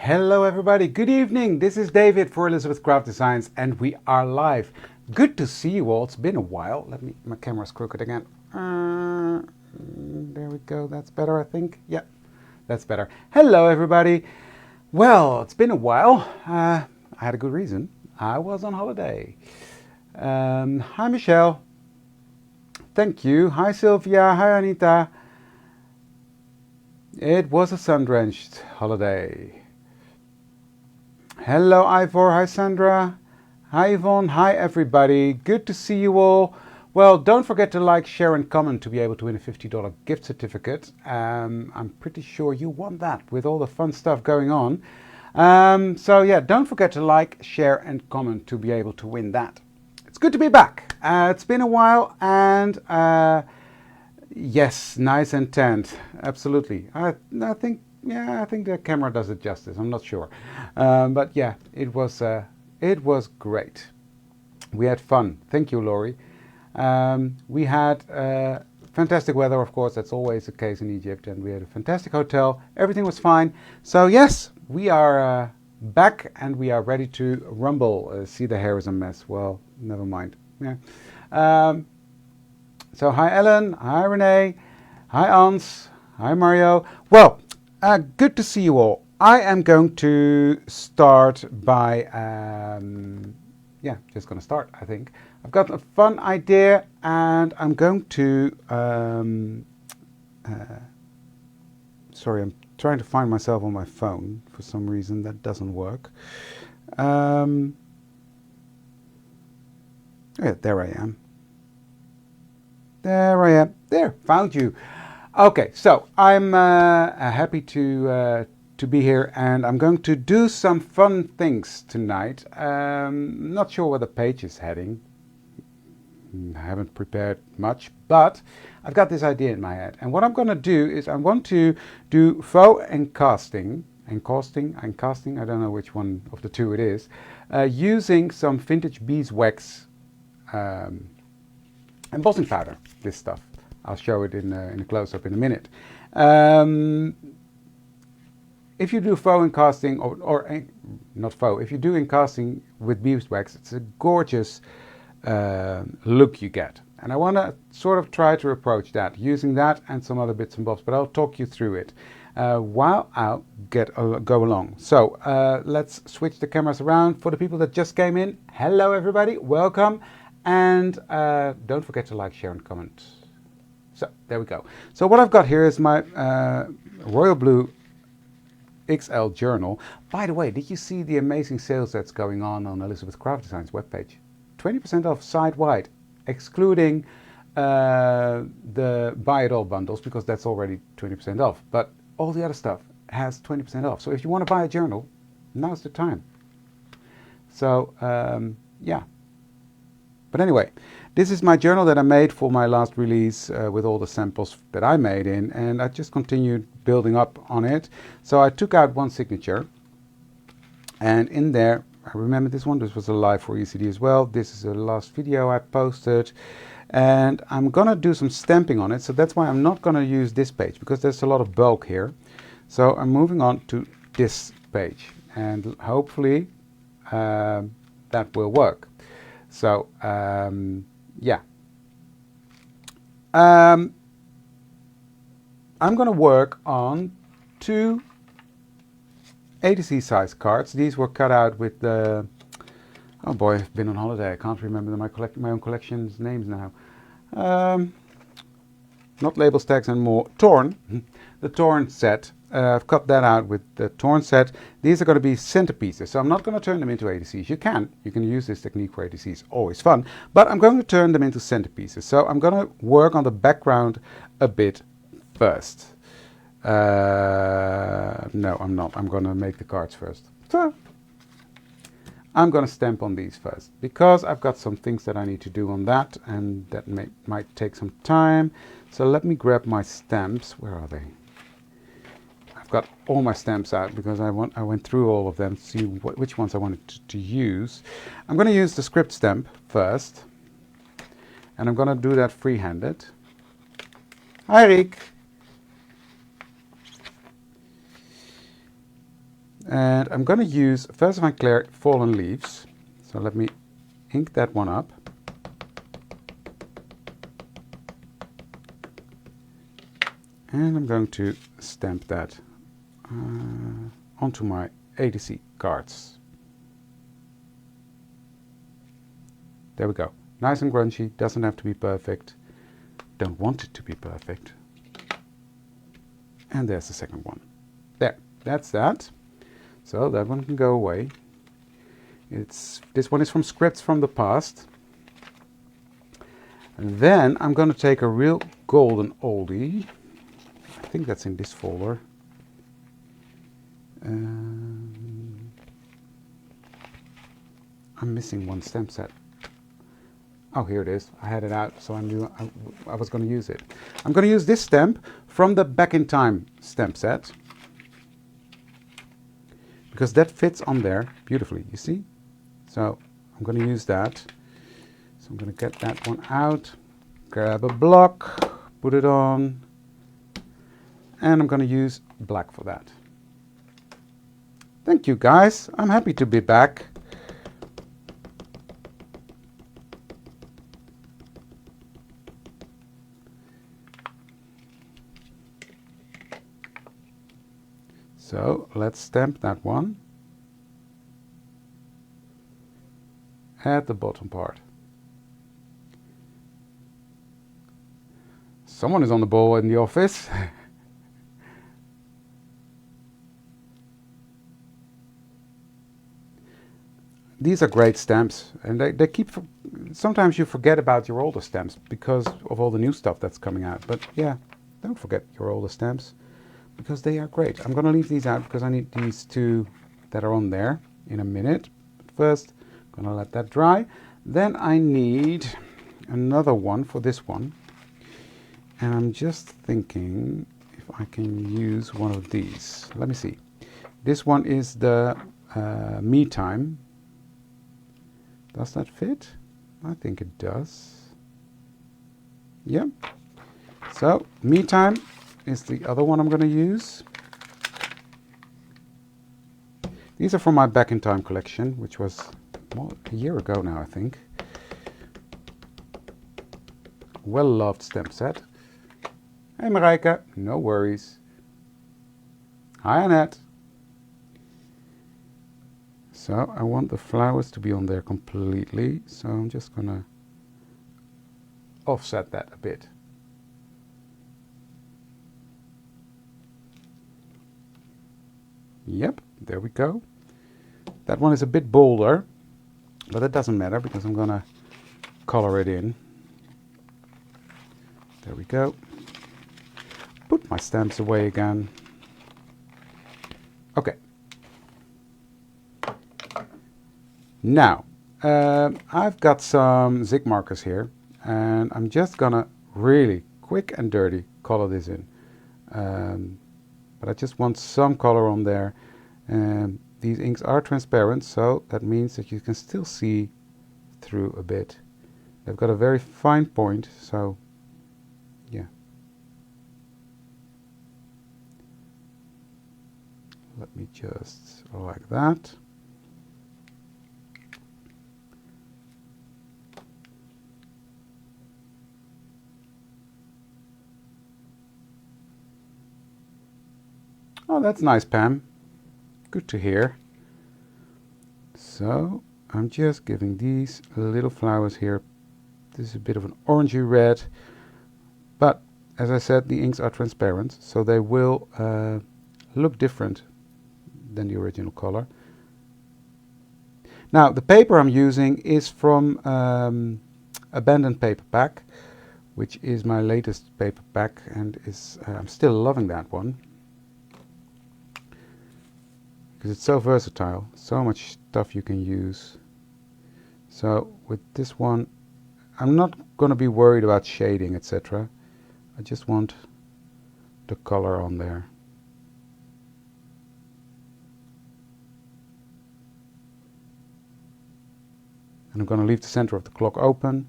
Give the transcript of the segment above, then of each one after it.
Hello everybody, good evening. This is David for Elizabeth Craft Designs and we are live. Good to see you all. It's been a while. My camera's crooked again. There we go. That's better, I think. Yeah, that's better. Hello everybody. Well, it's been a while. I had a good reason. I was on holiday. Hi Michelle. Thank you. Hi Sylvia. Hi Anita. It was a sun-drenched holiday. Hello Ivor, hi Sandra, hi Yvonne, hi everybody, good to see you all. Well, don't forget to like, share and comment to be able to win a $50 gift certificate. I'm pretty sure you want that with all the fun stuff going on. So yeah, don't forget to like, share and comment to be able to win that. It's good to be back. It's been a while and yes, nice and tanned, absolutely. I think the camera does it justice. I'm not sure, but yeah, it was great. We had fun. Thank you, Laurie. We had fantastic weather, of course. That's always the case in Egypt, and we had a fantastic hotel. Everything was fine. So yes, we are back, and we are ready to rumble. See, the hair is a mess. Well, never mind. Yeah. So hi, Ellen. Hi, Renee. Hi, Ans. Hi, Mario. Well. Good to see you all. I am going to start by, just going to start, I think. I've got a fun idea and I'm going to, sorry, I'm trying to find myself on my phone. For some reason that doesn't work. Yeah, there I am. There, found you. Okay, so I'm happy to be here, and I'm going to do some fun things tonight. Not sure where the page is heading. I haven't prepared much, but I've got this idea in my head. And what I'm going to do is I want to do faux encasting, I don't know which one of the two it is, using some vintage beeswax embossing powder, this stuff. I'll show it in a close-up in a minute. If you do faux encasting, or not faux, if you do encasting with beeswax, it's a gorgeous look you get. And I want to sort of try to approach that, using that and some other bits and bobs, but I'll talk you through it while I'll go along. So let's switch the cameras around. For the people that just came in, hello everybody, welcome. And don't forget to like, share and comment. So there we go. So what I've got here is my Royal Blue XL journal. By the way, did you see the amazing sales that's going on Elizabeth Craft Designs webpage? 20% off site-wide, excluding the buy it all bundles, because that's already 20% off. But all the other stuff has 20% off. So if you want to buy a journal, now's the time. So yeah. But anyway, this is my journal that I made for my last release with all the samples that I made in, and I just continued building up on it. So I took out one signature, and in there, I remember this one, this was a live for ECD as well. This is the last video I posted, and I'm gonna do some stamping on it, so that's why I'm not gonna use this page, because there's a lot of bulk here. So I'm moving on to this page, and hopefully that will work. So, yeah. I'm going to work on two A2C size cards. These were cut out with the... Oh boy, I've been on holiday. I can't remember my own collection's names now. Not label stacks and more. Torn. The Torn set. I've cut that out with the Torn set. These are going to be centerpieces, so I'm not going to turn them into A2Cs. You can use this technique for A2Cs, always fun, but I'm going to turn them into centerpieces. So I'm going to work on the background a bit first. No, I'm not. I'm going to make the cards first. So I'm going to stamp on these first, because I've got some things that I need to do on that, and that might take some time. So let me grab my stamps. Where are they? Got all my stamps out because I went through all of them to see which ones I wanted to use. I'm going to use the script stamp first, and I'm going to do that free-handed. Hi Rick. And I'm going to use First Van Clair Fallen Leaves. So let me ink that one up. And I'm going to stamp that onto my ADC cards. There we go. Nice and grungy, doesn't have to be perfect. Don't want it to be perfect. And there's the second one. There, that's that. So that one can go away. This one is from Scripts from the Past. And then I'm going to take a real golden oldie. I think that's in this folder. I'm missing one stamp set. Oh, here it is. I had it out, so I knew I was going to use it. I'm going to use this stamp from the Back in Time stamp set. Because that fits on there beautifully, you see? So I'm going to use that. So I'm going to get that one out, grab a block, put it on, and I'm going to use black for that. Thank you guys. I'm happy to be back. So let's stamp that one at the bottom part. Someone is on the ball in the office. These are great stamps, and they keep. Sometimes you forget about your older stamps because of all the new stuff that's coming out. But yeah, don't forget your older stamps, because they are great. I'm going to leave these out because I need these two that are on there in a minute. But first, I'm going to let that dry. Then I need another one for this one. And I'm just thinking if I can use one of these. Let me see. This one is the Me Time. Does that fit? I think it does. Yeah. So, Me Time is the other one I'm going to use. These are from my Back in Time collection, which was a year ago now, I think. Well-loved stamp set. Hey Marijke, no worries. Hi Annette. So I want the flowers to be on there completely, so I'm just going to offset that a bit. Yep, there we go. That one is a bit bolder, but it doesn't matter because I'm going to color it in. There we go. Put my stamps away again. Okay. Now, I've got some zig markers here, and I'm just gonna really quick and dirty color this in. But I just want some color on there. These inks are transparent, so that means that you can still see through a bit. They've got a very fine point, so yeah. Let me just like that. Oh, that's nice, Pam. Good to hear. So I'm just giving these little flowers here. This is a bit of an orangey red, but as I said, the inks are transparent, so they will look different than the original color. Now, the paper I'm using is from Abandoned Paperback, which is my latest paperback, and I'm still loving that one. Because it's so versatile, so much stuff you can use. So with this one, I'm not going to be worried about shading, etc. I just want the color on there. And I'm going to leave the center of the clock open.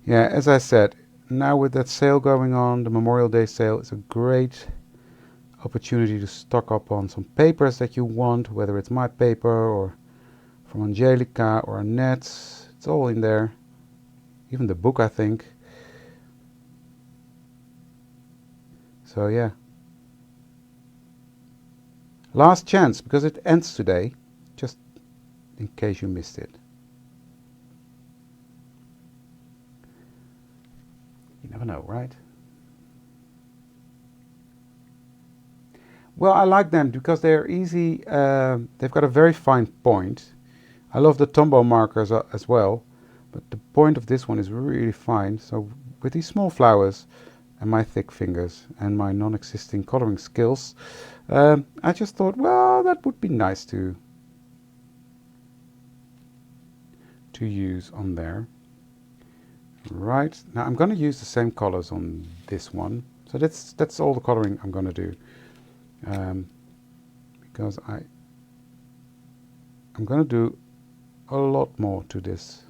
Yeah, as I said, now with that sale going on, the Memorial Day sale is a great opportunity to stock up on some papers that you want, whether it's my paper or from Angelica or Annette's. It's all in there. Even the book, I think. So yeah. Last chance, because it ends today, just in case you missed it. You never know, right? Well, I like them because they're easy. They've got a very fine point. I love the Tombow markers as well, but the point of this one is really fine. So with these small flowers and my thick fingers and my non-existing coloring skills, I just thought, well, that would be nice to use on there. Right, now I'm going to use the same colors on this one. So that's all the coloring I'm going to do. Because I'm going to do a lot more to this.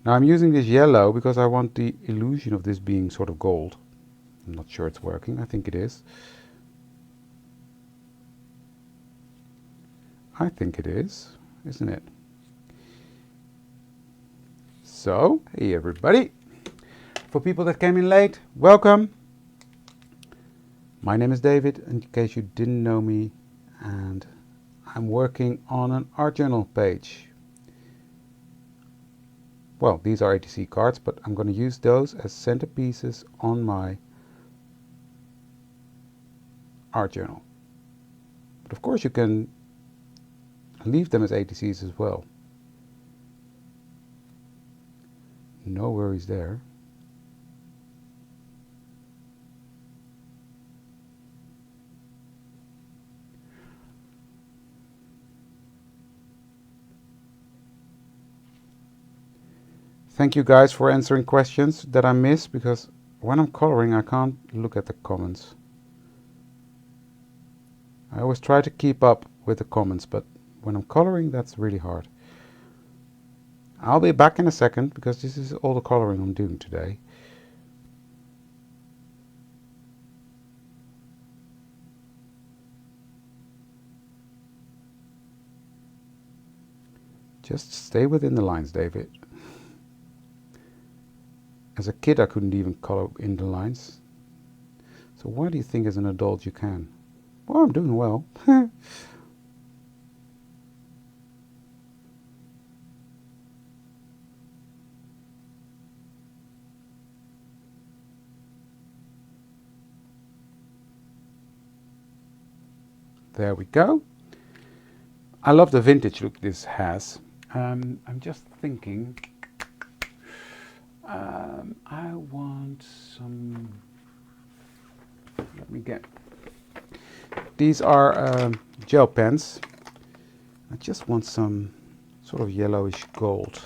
Now I'm using this yellow because I want the illusion of this being sort of gold. I'm not sure it's working. I think it is. I think it is, isn't it? So, hey everybody. For people that came in late, welcome. My name is David, in case you didn't know me, and I'm working on an art journal page. Well, these are ATC cards, but I'm going to use those as centerpieces on my art journal. But of course you can leave them as ATCs as well. No worries there. Thank you guys for answering questions that I miss, because when I'm coloring I can't look at the comments. I always try to keep up with the comments, but when I'm coloring that's really hard. I'll be back in a second because this is all the coloring I'm doing today. Just stay within the lines, David. As a kid I couldn't even color in the lines. So why do you think as an adult you can? Well, I'm doing well. There we go. I love the vintage look this has. I'm just thinking, I want some, let me get, these are gel pens. I just want some sort of yellowish gold.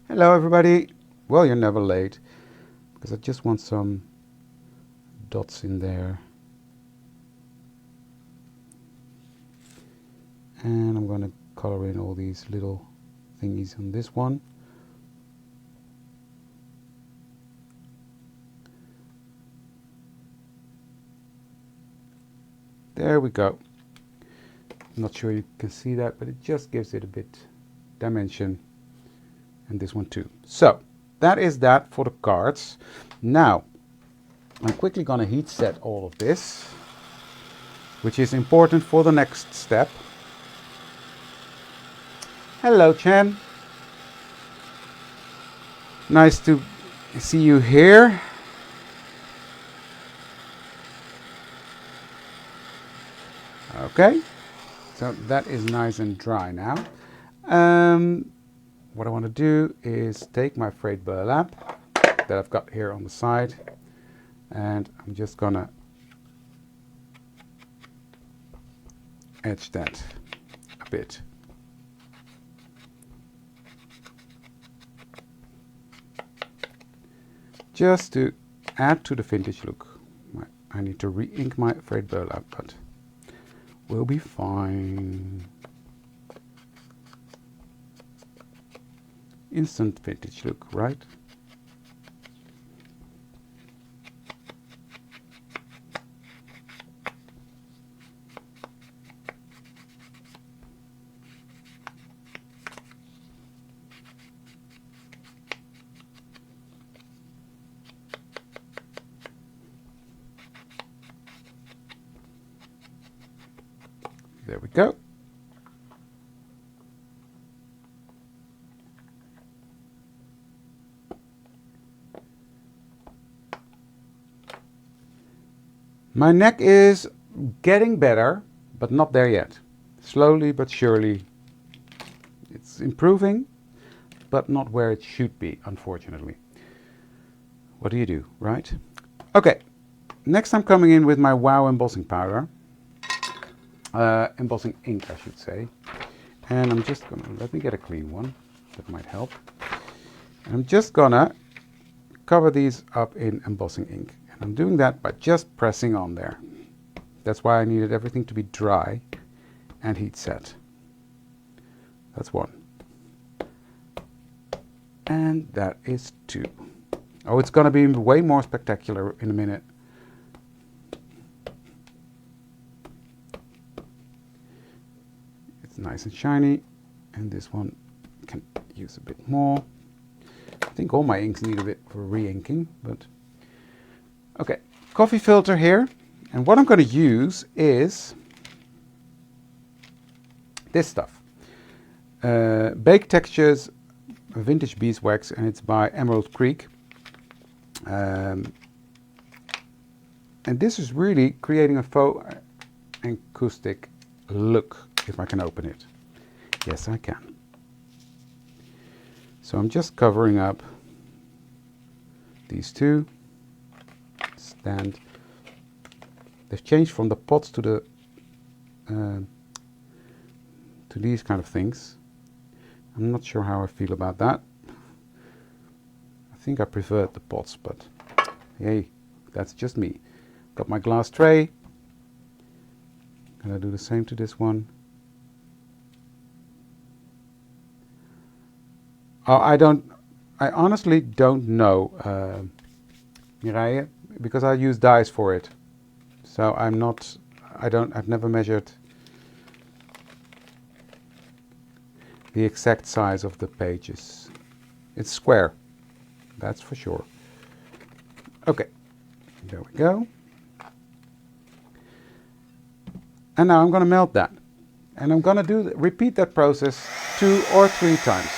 Hello everybody. Well, you're never late, because I just want some dots in there. And I'm going to color in all these little thingies on this one. There we go. I'm not sure you can see that, but it just gives it a bit dimension. And this one too. So that is that for the cards. Now I'm quickly going to heat set all of this, which is important for the next step. Hello, Chen. Nice to see you here. Okay, so that is nice and dry now. What I want to do is take my frayed burlap that I've got here on the side, and I'm just gonna edge that a bit. Just to add to the vintage look. I need to re-ink my frayed burlap, but we'll be fine. Instant vintage look, right? There we go. My neck is getting better, but not there yet. Slowly but surely, it's improving, but not where it should be, unfortunately. What do, right? Okay, next I'm coming in with my Wow embossing powder. Embossing ink, I should say. And I'm just gonna, let me get a clean one, that might help. And I'm just gonna cover these up in embossing ink. And I'm doing that by just pressing on there. That's why I needed everything to be dry and heat set. That's one. And that is two. Oh, it's gonna be way more spectacular in a minute. It's nice and shiny, and this one can use a bit more. I think all my inks need a bit for re-inking, but okay. Coffee filter here, and what I'm going to use is this stuff. Baked Textures Vintage Beeswax, and it's by Emerald Creek. And this is really creating a faux acoustic look, if I can open it. Yes, I can. So I'm just covering up these two. Stand. They've changed from the pots to the to these kind of things. I'm not sure how I feel about that. I think I preferred the pots, but hey, that's just me. Got my glass tray. Gonna do the same to this one. Oh, I honestly don't know, Mireille, because I use dies for it. So I've never measured the exact size of the pages. It's square, that's for sure. Okay, there we go. And now I'm going to melt that. And I'm going to repeat that process 2 or 3 times.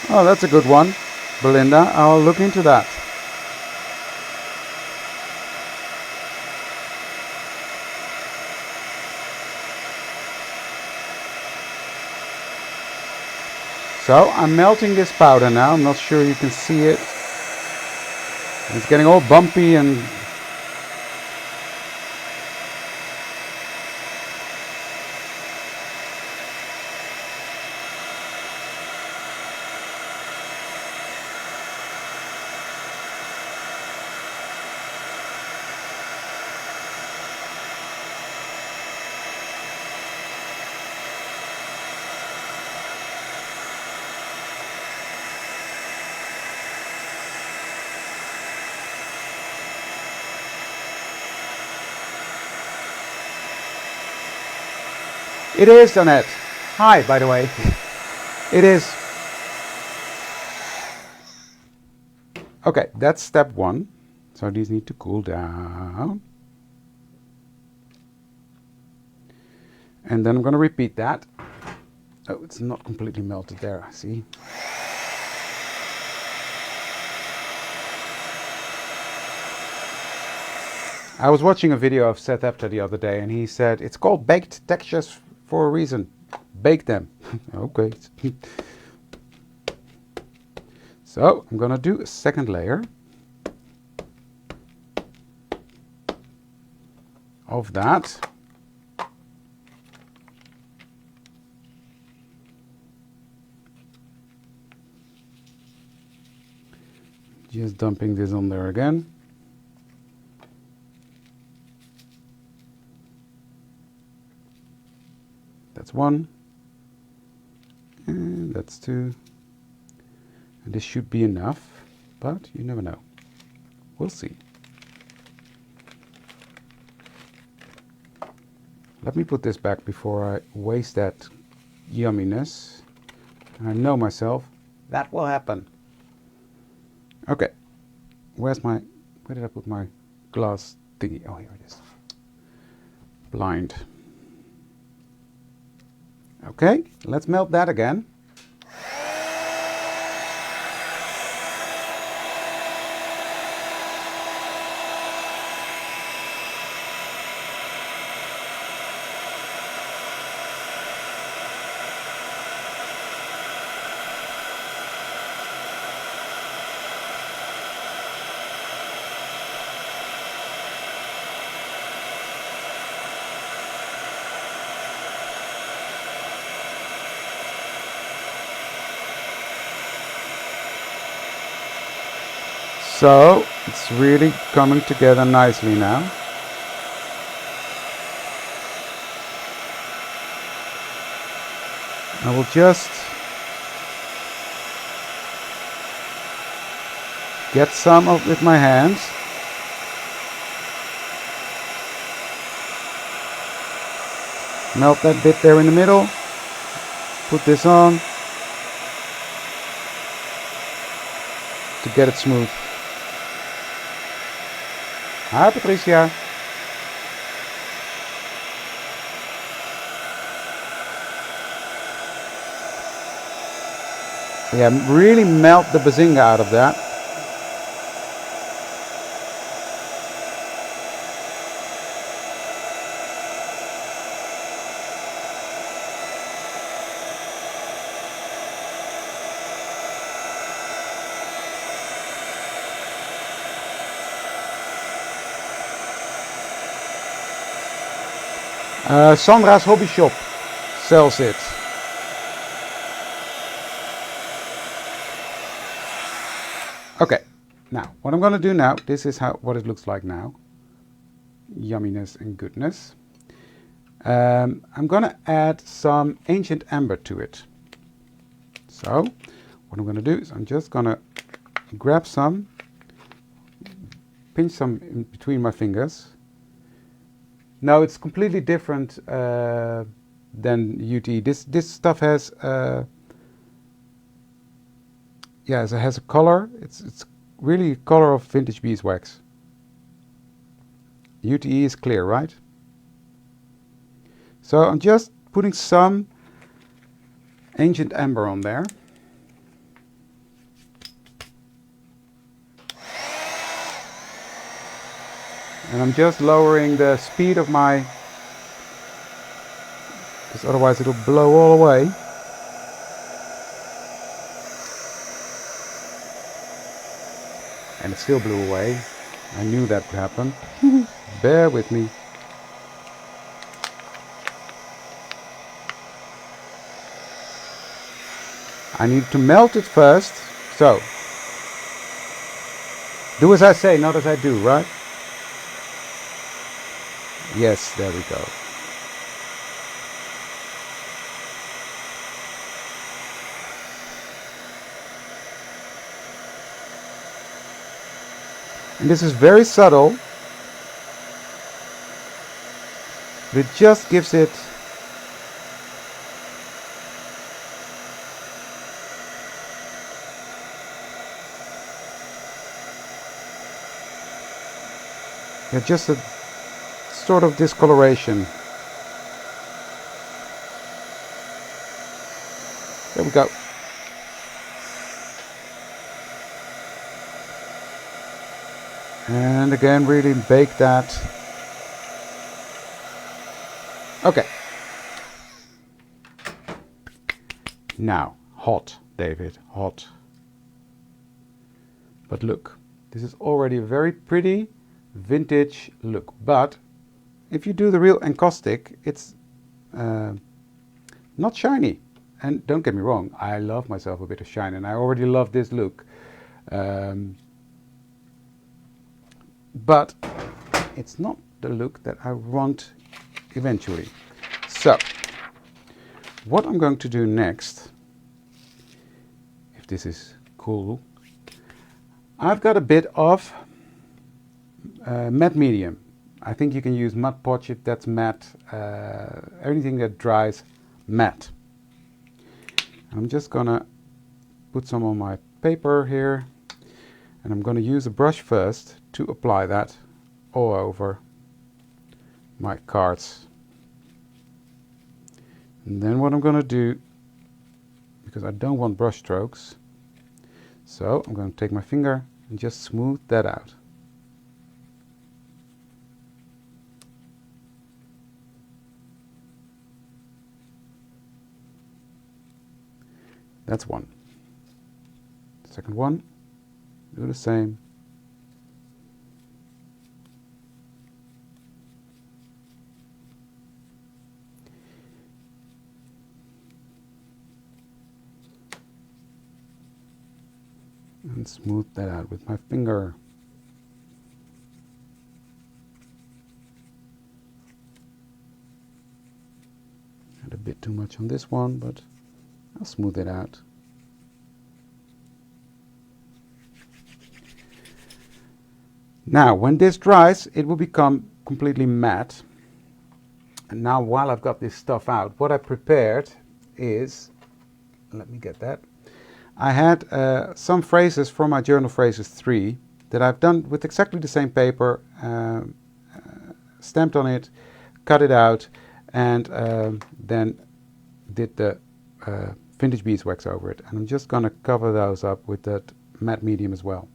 Oh, that's a good one, Belinda. I'll look into that. So I'm melting this powder now. I'm not sure you can see it. It's getting all bumpy and it is, Annette. Hi, by the way. It is. Okay, that's step 1. So these need to cool down. And then I'm going to repeat that. Oh, it's not completely melted there, see? I was watching a video of Seth Epter the other day, and he said, it's called baked textures for a reason. Bake them. Okay. So I'm going to do a second layer of that. Just dumping this on there again. one. And that's two. And this should be enough, but you never know. We'll see. Let me put this back before I waste that yumminess. I know myself, that will happen. Okay, where did I put my glass thingy? Oh, here it is. Blind. Okay, let's melt that again. So it's really coming together nicely now. I will just get some of it with my hands. Melt that bit there in the middle. Put this on to get it smooth. Hi Patricia. Yeah, really melt the bazinga out of that. Sandra's Hobby Shop sells it. Okay, now what I'm going to do now, this is what it looks like now. Yumminess and goodness. I'm going to add some ancient amber to it. So what I'm going to do is I'm just going to grab some, pinch some in between my fingers. No, it's completely different than UTE. This stuff has it has a color. It's really color of vintage beeswax. UTE is clear, right? So I'm just putting some ancient amber on there. And I'm just lowering the speed of my, because otherwise it'll blow all away. And it still blew away. I knew that would happen. Bear with me. I need to melt it first. So, do as I say, not as I do, right? Yes, there we go. And this is very subtle, but it just gives it just a sort of discoloration. There we go. And again, really bake that. Okay. Now, hot, David, hot. But look, this is already a very pretty vintage look. But if you do the real encaustic, it's not shiny. And don't get me wrong, I love myself a bit of shine, and I already love this look. But it's not the look that I want eventually. So what I'm going to do next, if this is cool, I've got a bit of matte medium. I think you can use Mud Podge if that's matte, anything that dries matte. I'm just gonna put some on my paper here, and I'm gonna use a brush first to apply that all over my cards. And then what I'm gonna do, because I don't want brush strokes, so I'm going to take my finger and just smooth that out. That's one. Second one, do the same. And smooth that out with my finger. Had a bit too much on this one, but I'll smooth it out. Now, when this dries, it will become completely matte. And now, while I've got this stuff out, what I prepared is, let me get that. I had some phrases from my Journal Phrases 3 that I've done with exactly the same paper, stamped on it, cut it out, and then did the vintage beeswax over it. And I'm just going to cover those up with that matte medium as well.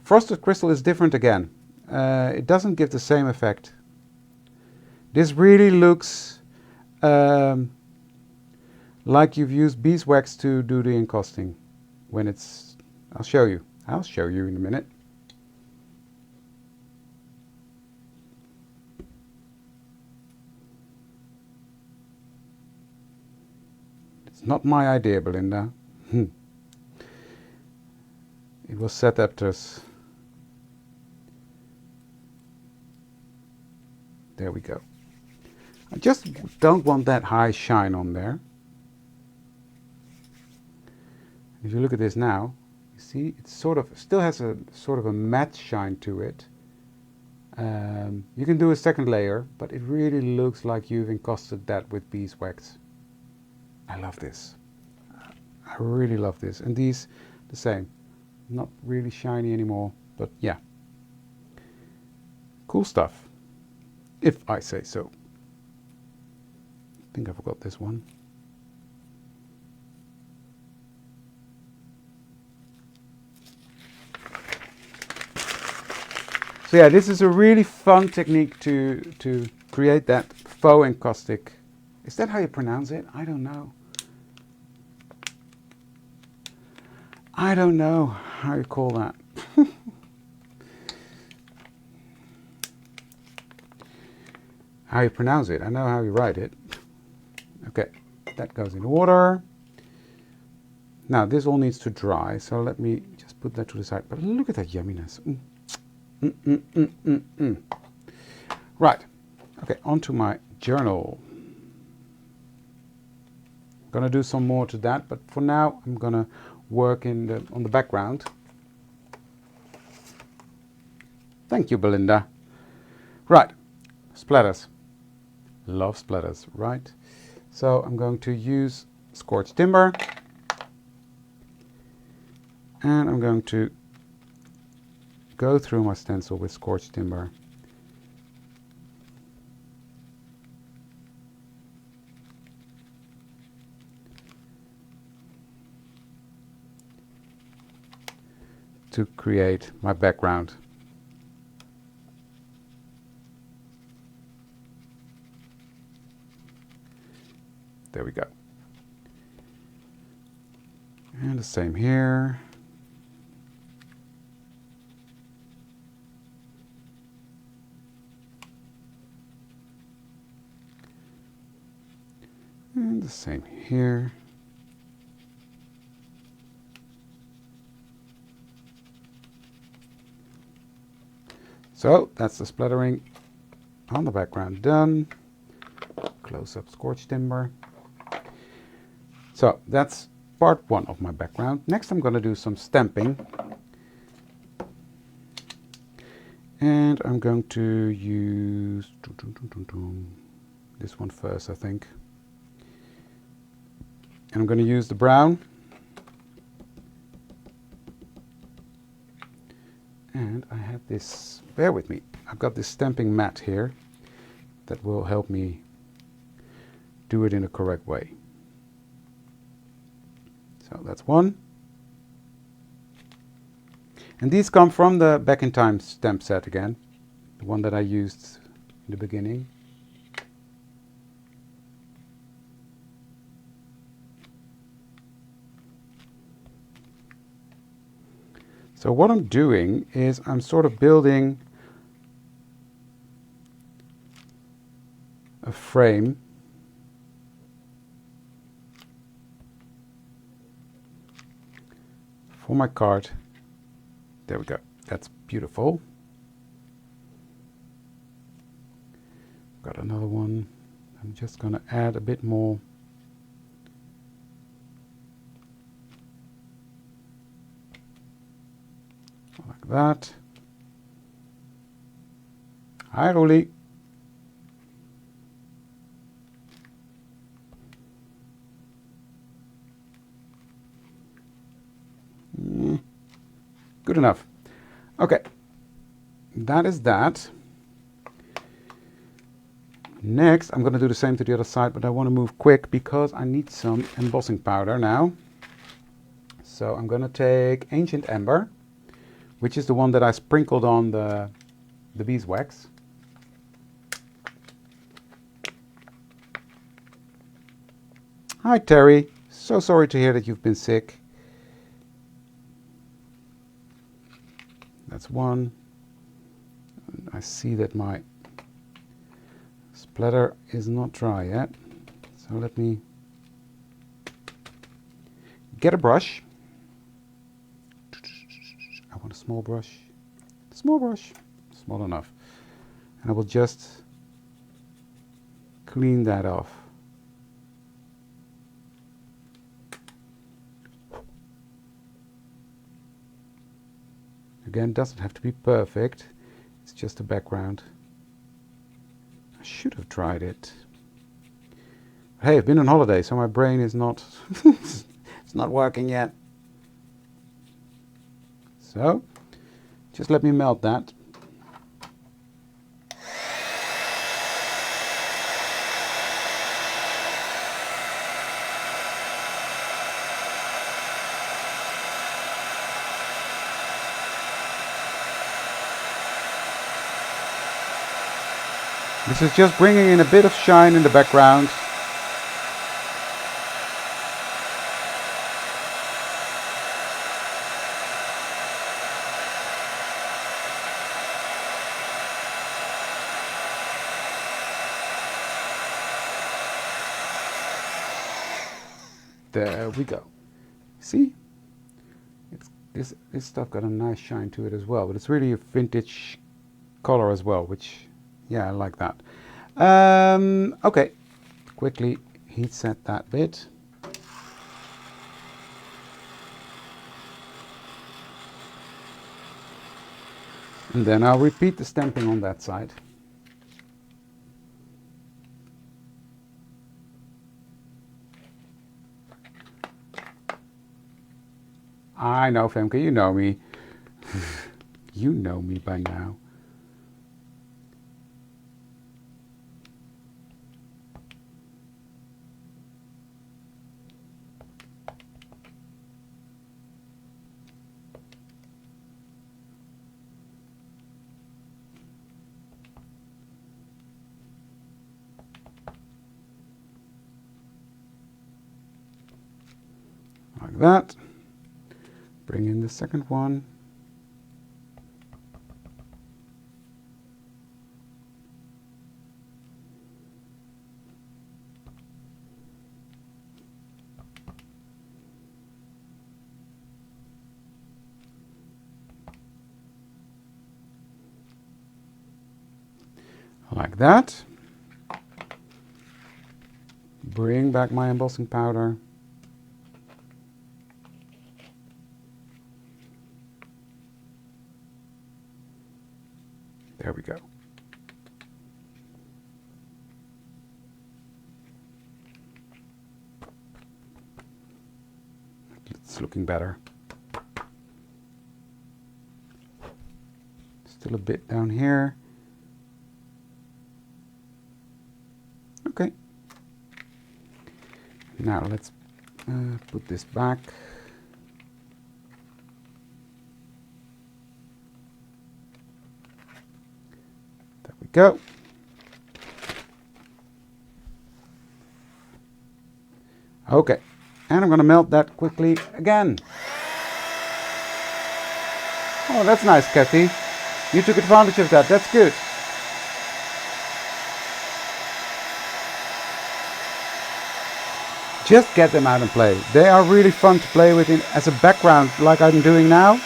Frosted crystal is different again. It doesn't give the same effect. This really looks like you've used beeswax to do the encosting. When it's, I'll show you in a minute. It's not my idea, Belinda. It was set up to us. There we go. I just don't want that high shine on there. If you look at this now, you see it sort of still has a sort of a matte shine to it. You can do a second layer, but it really looks like you've encosted that with beeswax. I love this. I really love this. And these, the same. Not really shiny anymore, but yeah. Cool stuff, if I say so. I think I forgot this one. So yeah, this is a really fun technique to create that faux encaustic. Is that how you pronounce it? I don't know. I don't know how you call that. How you pronounce it. I know how you write it. Okay, that goes in the water. Now this all needs to dry, so let me just put that to the side. But look at that yumminess. Right, okay, onto my journal. I'm gonna do some more to that, but for now I'm gonna work on the background. Thank you, Belinda. Right, splatters. Love splatters, right? So I'm going to use scorched timber, and I'm going to go through my stencil with scorched timber. To create my background. There we go. And the same here. And the same here. So that's the splattering on the background done. Close up scorched timber. So that's part one of my background. Next I'm going to do some stamping. And I'm going to use this one first, I think. And I'm going to use the brown. And I have this, bear with me, I've got this stamping mat here that will help me do it in a correct way. So that's one. And these come from the Back in Time stamp set again, the one that I used in the beginning. So what I'm doing is I'm sort of building a frame for my card. There we go. That's beautiful. Got another one. I'm just going to add a bit more. Like that. Hi, Ruli. Good enough. Okay, that is that. Next, I'm going to do the same to the other side, but I want to move quick because I need some embossing powder now. So I'm going to take Ancient Amber, which is the one that I sprinkled on the beeswax. Hi, Terry. So sorry to hear that you've been sick. That's one. I see that my splatter is not dry yet. So let me get a brush. I want a small brush. Small brush. Small enough. And I will just clean that off. Again, doesn't have to be perfect. It's just a background. I should have tried it. Hey, I've been on holiday, so my brain is not it's not working yet. So, just let me melt that. This is just bringing in a bit of shine in the background. There we go. See? This stuff got a nice shine to it as well, but it's really a vintage color as well, which, yeah, I like that. Okay, quickly heat set that bit. And then I'll repeat the stamping on that side. I know, Femke, you know me. You know me by now. Like that. Bring in the second one. like that. Bring back my embossing powder. There we go. It's looking better. Still a bit down here. Okay. Now let's put this back. There we go. Okay, and I'm going to melt that quickly again. Oh, that's nice, Kathy. You took advantage of that. That's good. Just get them out and play. They are really fun to play with as a background, like I'm doing now.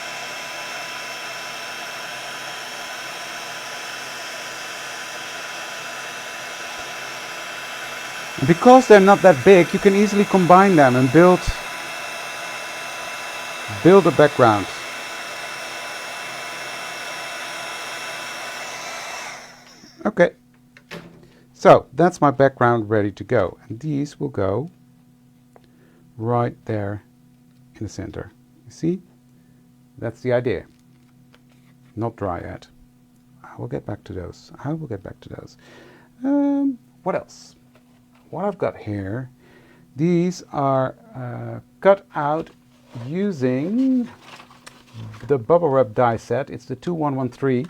And because they're not that big, you can easily combine them and build a background. Okay, so that's my background ready to go, and these will go right there in the center. You see? That's the idea. Not dry yet. I will get back to those. What else? What I've got here, these are cut out using the bubble wrap die set. It's the 2113.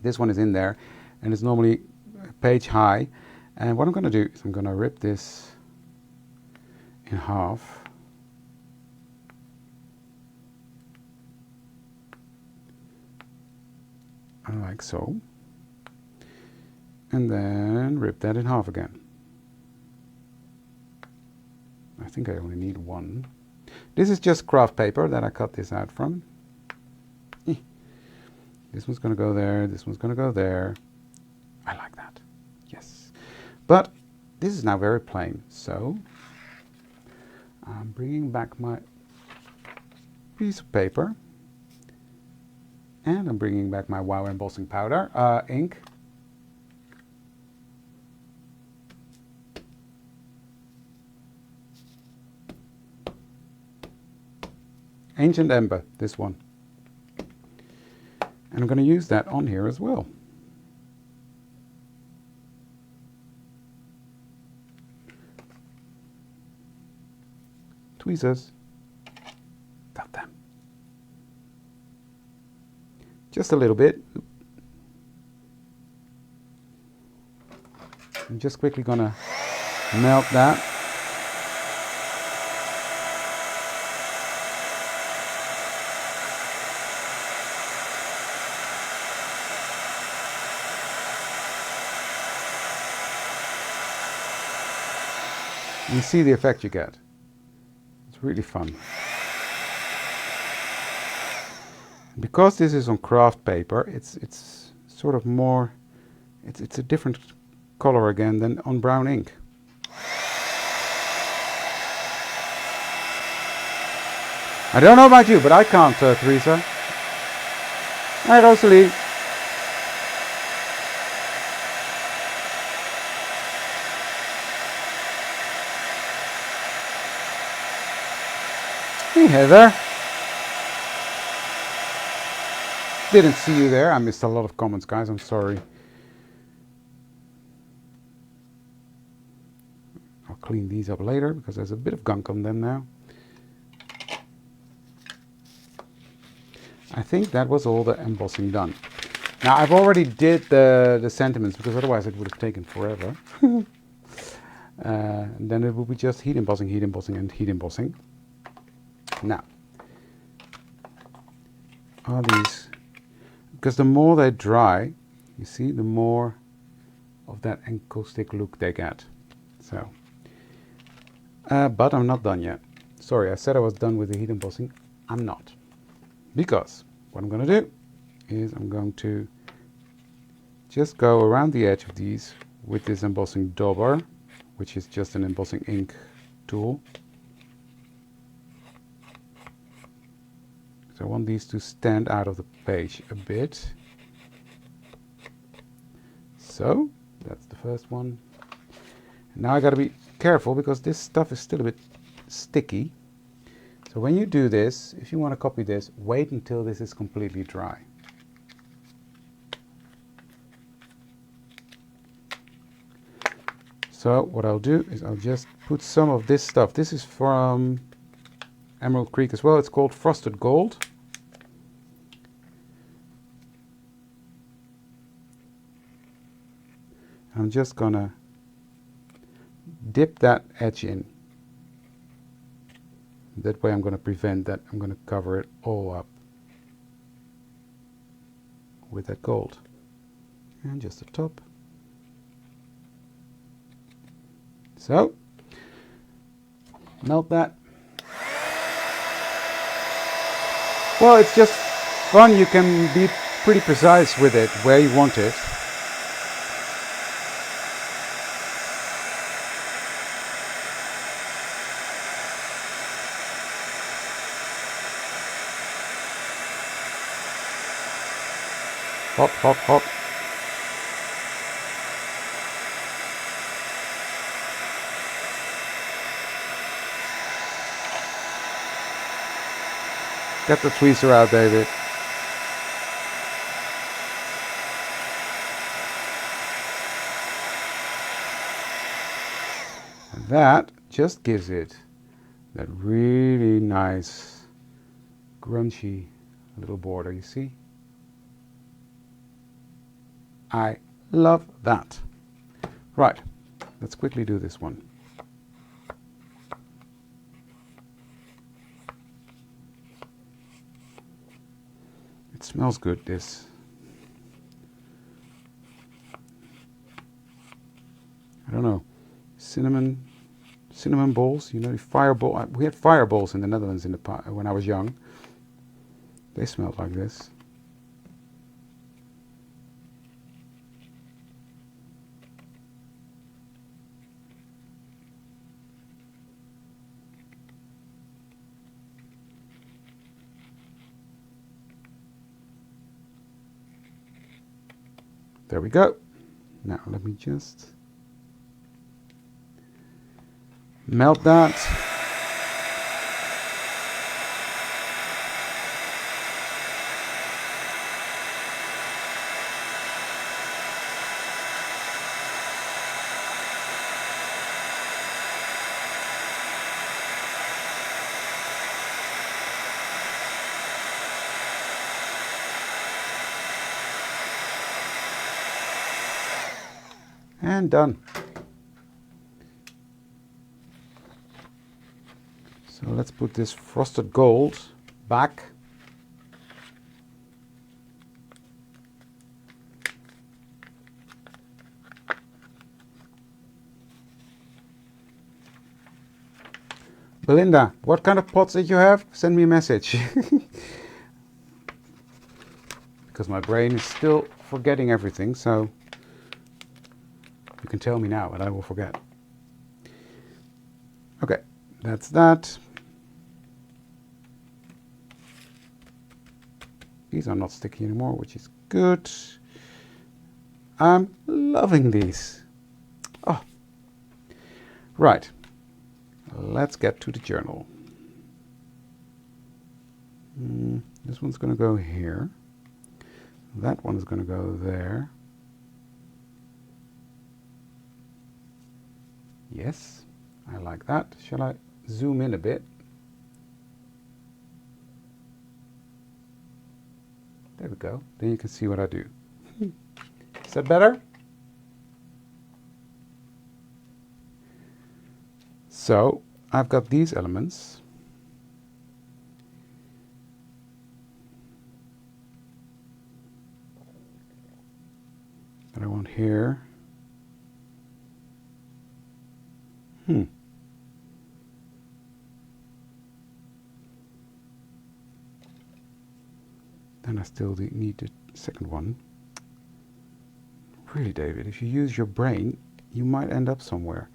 This one is in there, and it's normally page high. And what I'm going to do is I'm going to rip this in half. Like so. And then rip that in half again. I think I only need one. This is just craft paper that I cut this out from. This one's going to go there, this one's going to go there. I like that. Yes. But this is now very plain, so I'm bringing back my piece of paper. And I'm bringing back my Wow embossing powder, ink. Ancient Ember, this one. And I'm going to use that on here as well. Tweezers. Got them. Just a little bit. I'm just quickly going to melt that. You see the effect you get. It's really fun. Because this is on craft paper, it's sort of more, it's a different color again than on brown ink. I don't know about you, but I can't, Teresa. Hi, Rosalie. Hey, Heather. Didn't see you there. I missed a lot of comments, guys. I'm sorry. I'll clean these up later because there's a bit of gunk on them now. I think that was all the embossing done. Now I've already did the sentiments because otherwise it would have taken forever. And then it would be just heat embossing, and heat embossing. Now, are these, because the more they dry, you see, the more of that encaustic look they get. So, but I'm not done yet. Sorry, I said I was done with the heat embossing. I'm not. Because what I'm going to do is I'm going to just go around the edge of these with this embossing dauber, which is just an embossing ink tool. So I want these to stand out of the page a bit. So that's the first one. Now I got to be careful because this stuff is still a bit sticky. So when you do this, if you want to copy this, wait until this is completely dry. So what I'll do is I'll just put some of this stuff. This is from Emerald Creek as well. It's called Frosted Gold. I'm just gonna dip that edge in. That way I'm going to prevent that. I'm going to cover it all up with that gold. And just the top. So, melt that. Well, it's just fun. You can be pretty precise with it, where you want it. Hop, hop, hop. Get the tweezer out, David. And that just gives it that really nice, grungy little border, you see? I love that. Right, let's quickly do this one. It smells good, this. I don't know, cinnamon balls, you know, the fireball. We had fireballs in the Netherlands when I was young. They smelled like this. There we go. Now let me just melt that. And done. So let's put this frosted gold back. Belinda, what kind of pots did you have? Send me a message. Because my brain is still forgetting everything, so you can tell me now and I will forget. Okay, that's that. These are not sticky anymore, which is good. I'm loving these. Oh, right. Let's get to the journal. This one's going to go here. That one is going to go there. Yes, I like that. Shall I zoom in a bit? There we go. Then you can see what I do. Is that better? So I've got these elements. That I want here. Then I still need the second one. Really, David, if you use your brain, you might end up somewhere.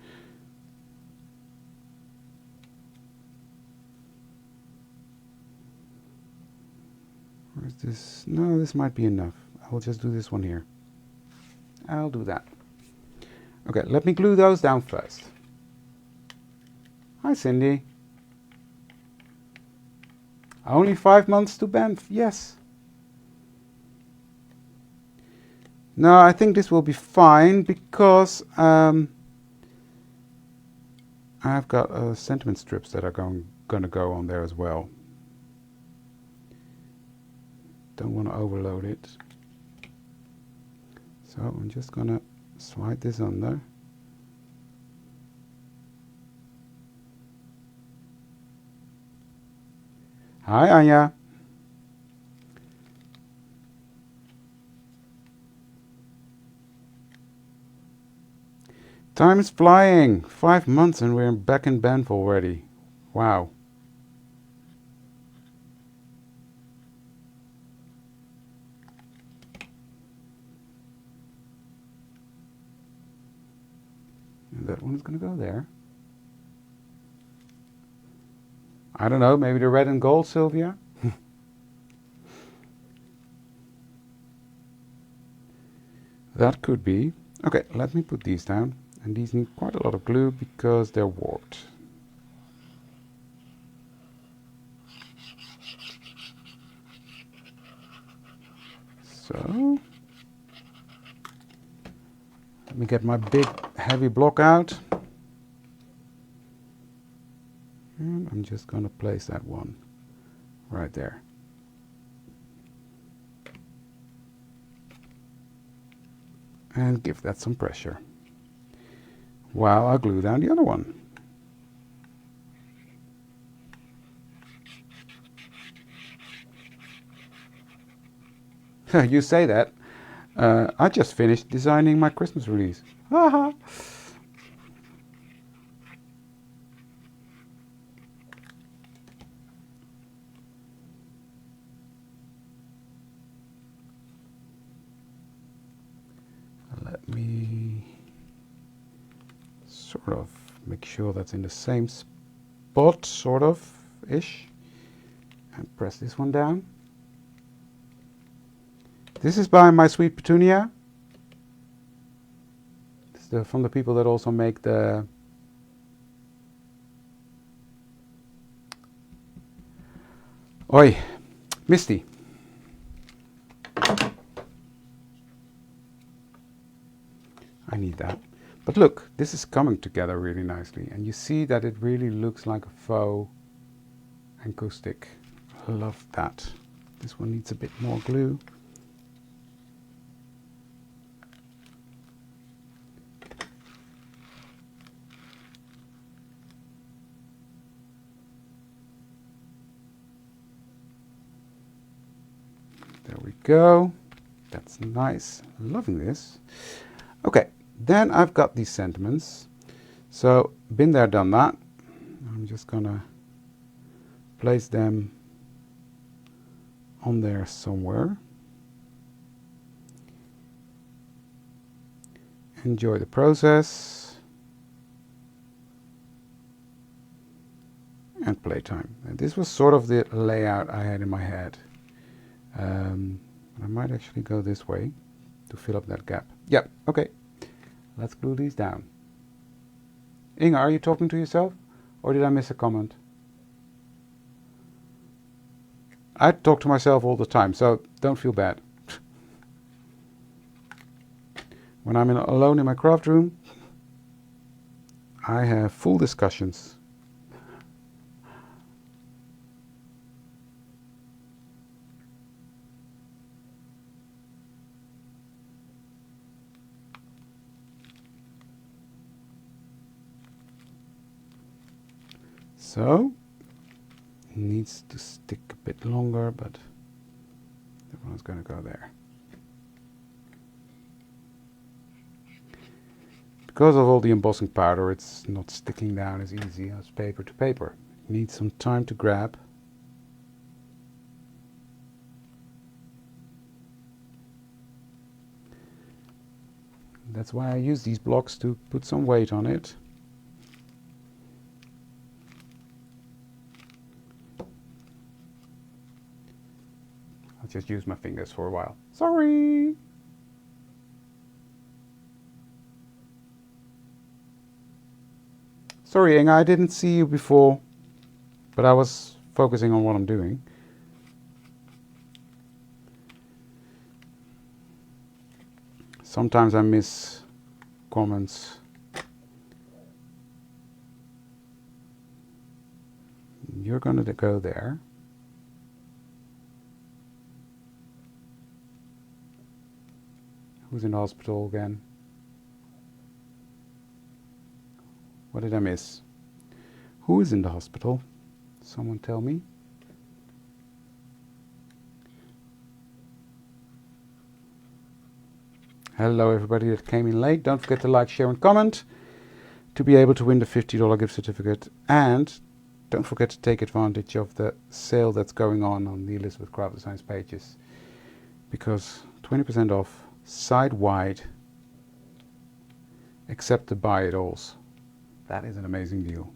Where's this? No, this might be enough. I'll just do this one here. I'll do that. Okay, let me glue those down first. Hi, Cindy. Only 5 months to Banff, yes. No, I think this will be fine because I've got sentiment strips that are going to go on there as well. Don't want to overload it. So I'm just going to slide this under. Hi, Anya. Time is flying. 5 months and we're back in Banff already. Wow. And that one's going to go there. I don't know, maybe the red and gold, Sylvia? That could be. Okay, let me put these down. And these need quite a lot of glue because they're warped. So, let me get my big heavy block out. And I'm just going to place that one right there. And give that some pressure while I glue down the other one. You say that. I just finished designing my Christmas release. Haha. Let me sort of make sure that's in the same spot, sort of ish, and press this one down. This is by My Sweet Petunia. It's from the people that also make the Oi, Misty. I need that. But look, this is coming together really nicely, and you see that it really looks like a faux encaustic. I love that. This one needs a bit more glue. There we go. That's nice. Loving this. Okay, then I've got these sentiments. So, been there, done that. I'm just gonna place them on there somewhere. Enjoy the process. And playtime. And this was sort of the layout I had in my head. I might actually go this way to fill up that gap. Yep, okay. Let's glue these down. Inge, are you talking to yourself? Or did I miss a comment? I talk to myself all the time, so don't feel bad. When I'm alone in my craft room, I have full discussions. So, it needs to stick a bit longer, but that one's going to go there. Because of all the embossing powder, it's not sticking down as easy as paper to paper. It needs some time to grab. That's why I use these blocks to put some weight on it. I'll just use my fingers for a while. Sorry! Sorry, Inga, I didn't see you before, but I was focusing on what I'm doing. Sometimes I miss comments. You're going to go there. Who's in the hospital again? What did I miss? Who is in the hospital? Someone tell me. Hello everybody that came in late. Don't forget to like, share and comment to be able to win the $50 gift certificate. And don't forget to take advantage of the sale that's going on the Elizabeth Craft Designs pages. Because 20% off, side wide, except the buy it alls. That is an amazing deal.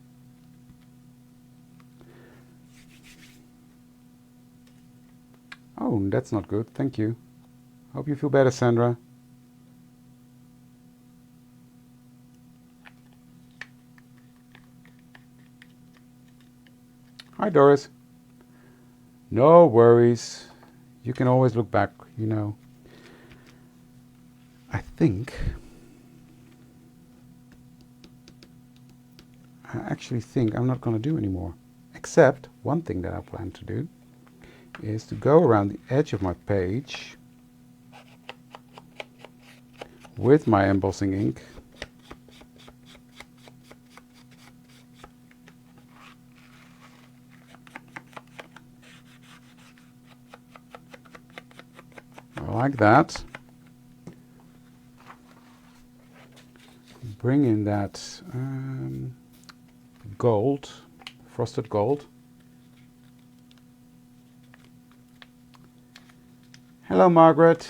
Oh, that's not good. Thank you. Hope you feel better, Sandra. Hi, Doris. No worries. You can always look back, you know. I actually think I'm not going to do anymore. Except one thing that I plan to do is to go around the edge of my page with my embossing ink like that. Bring in that gold, frosted gold. Hello, Margaret.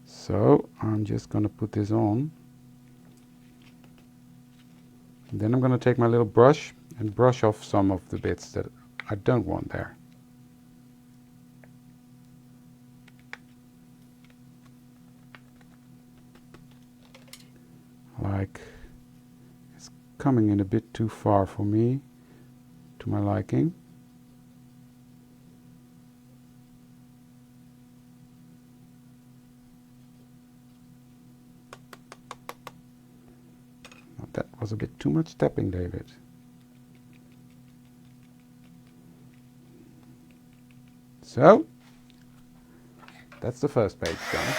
So I'm just going to put this on. Then I'm going to take my little brush and brush off some of the bits that I don't want there. Like, it's coming in a bit too far for me, to my liking. That was a bit too much tapping, David. So, that's the first page done.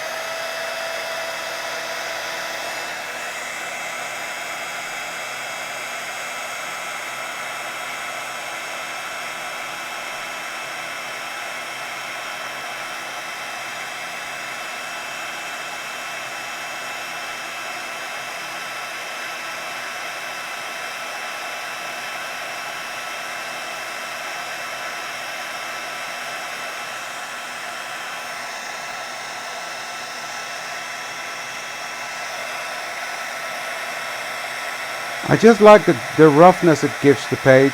I just like the roughness it gives the page.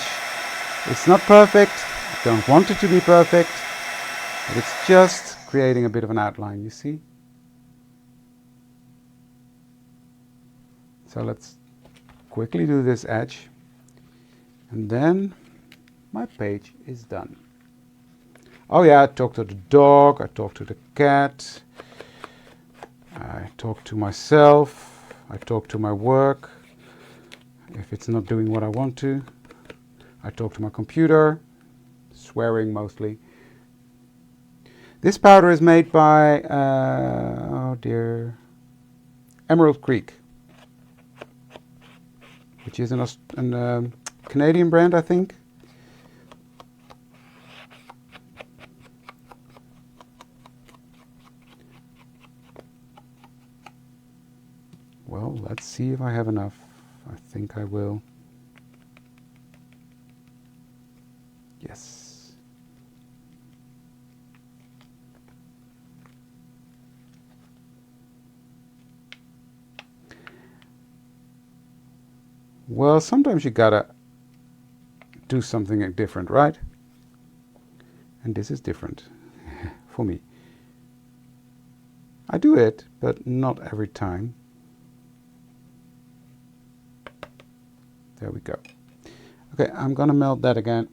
It's not perfect, I don't want it to be perfect, but it's just creating a bit of an outline, you see? So let's quickly do this edge, and then my page is done. Oh yeah, I talked to the dog, I talked to the cat, I talked to myself, I talked to my work. If it's not doing what I want to, I talk to my computer, swearing mostly. This powder is made by, oh dear, Emerald Creek, which is an Canadian brand, I think. Well, let's see if I have enough. I think I will. Well, sometimes you gotta do something different, right? And this is different for me. I do it, but not every time. There we go. Okay, I'm gonna melt that again.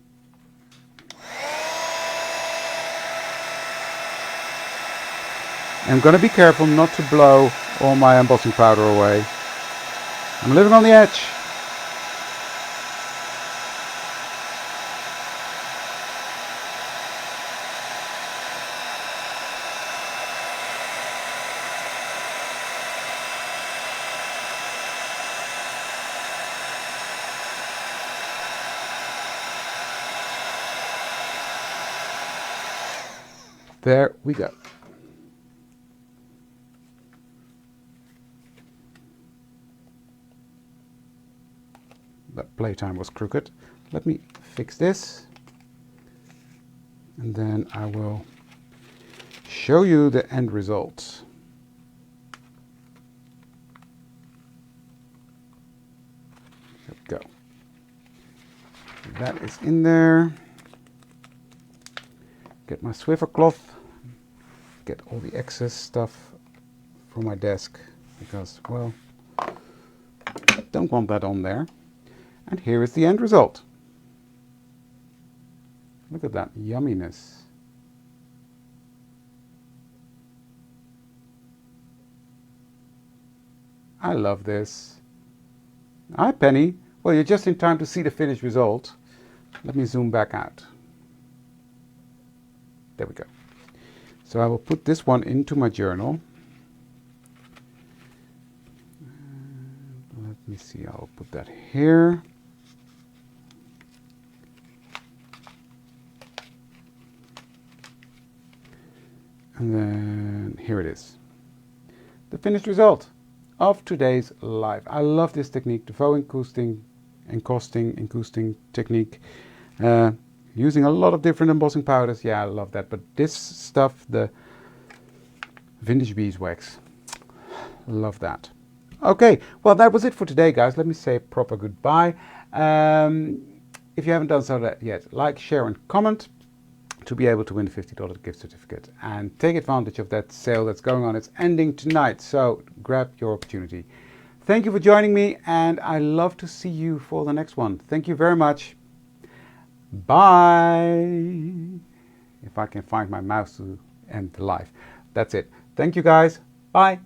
I'm gonna be careful not to blow all my embossing powder away. I'm living on the edge. There we go. That playtime was crooked. Let me fix this. And then I will show you the end result. There we go. That is in there. Get my Swiffer cloth. Get all the excess stuff from my desk because, well, I don't want that on there. And here is the end result. Look at that yumminess. I love this. Hi, Penny. Well, you're just in time to see the finished result. Let me zoom back out. There we go. So I will put this one into my journal. Let me see, I'll put that here. And then here it is. The finished result of today's live. I love this technique, the faux encaustic technique. Using a lot of different embossing powders. Yeah, I love that. But this stuff, the vintage beeswax, love that. Okay, well, that was it for today, guys. Let me say a proper goodbye. If you haven't done so yet, like, share, and comment to be able to win a $50 gift certificate. And take advantage of that sale that's going on. It's ending tonight, so grab your opportunity. Thank you for joining me, and I love to see you for the next one. Thank you very much. Bye. If I can find my mouse to end the live. That's it. Thank you, guys. Bye.